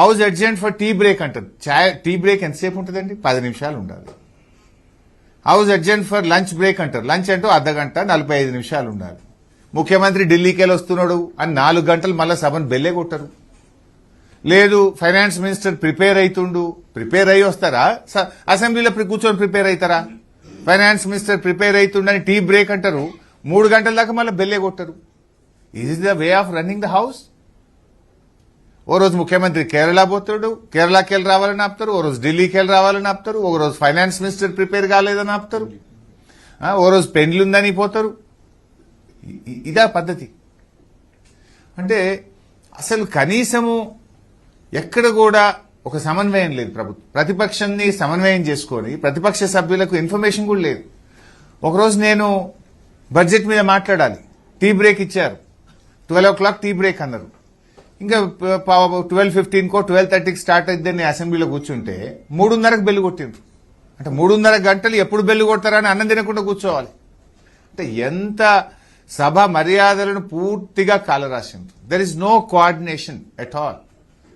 House adjourned for tea break అంటారు. Tea break ఎంతసేపు ఉంటుందండి? 10 నిమిషాలు ఉండాలి. House adjourned for lunch break అంటారు. లంచ్ అంటూ అర్ధగంట 45 నిమిషాలు ఉండాలి. ముఖ్యమంత్రి ఢిల్లీకి వెళ్ళి వస్తున్నాడు అని 4 గంటలు మళ్ళీ సభను బెల్లే కొట్టరు. లేదు ఫైనాన్స్ మినిస్టర్ ప్రిపేర్ అయ్యి వస్తారా? అసెంబ్లీలో కూర్చొని ప్రిపేర్ అవుతారా? ఫైనాన్స్ మినిస్టర్ ప్రిపేర్ అవుతుండని టీ బ్రేక్ అంటారు. 3 గంటల దాకా మళ్ళీ బెల్లే కొట్టరు. Is the way of running the house? ఓ రోజు ముఖ్యమంత్రి కేరళ పోతాడు, కేరళకి వెళ్ళి రావాలని ఆపుతారు. ఓ రోజు ఢిల్లీకి వెళ్ళి రావాలని ఆపుతారు. ఒక రోజు ఫైనాన్స్ మినిస్టర్ ప్రిపేర్ కాలేదని ఆపుతారు. ఓ రోజు పెండ్లుందని పోతారు. ఇదా పద్ధతి? అంటే అసలు కనీసము ఎక్కడ కూడా ఒక సమన్వయం లేదు. ప్రతిపక్షాన్ని సమన్వయం చేసుకొని ప్రతిపక్ష సభ్యులకు ఇన్ఫర్మేషన్ కూడా లేదు. ఒకరోజు నేను బడ్జెట్ మీద మాట్లాడాలి, టీ బ్రేక్ ఇచ్చారు. 12 o'clock టీ బ్రేక్ అన్నారు. ఇంకా 12:15కో 12:30కి స్టార్ట్ అయిద్దని అసెంబ్లీలో కూర్చుంటే 3:30కు బెల్లు కొట్టిండ్రు. అంటే 3:30 గంటలు ఎప్పుడు బెల్లు కొడతారని అన్నం తినకుండా కూర్చోవాలి. అంటే ఎంత సభ మర్యాదలను పూర్తిగా కాలరాసిండ్రు. There is no coordination at all.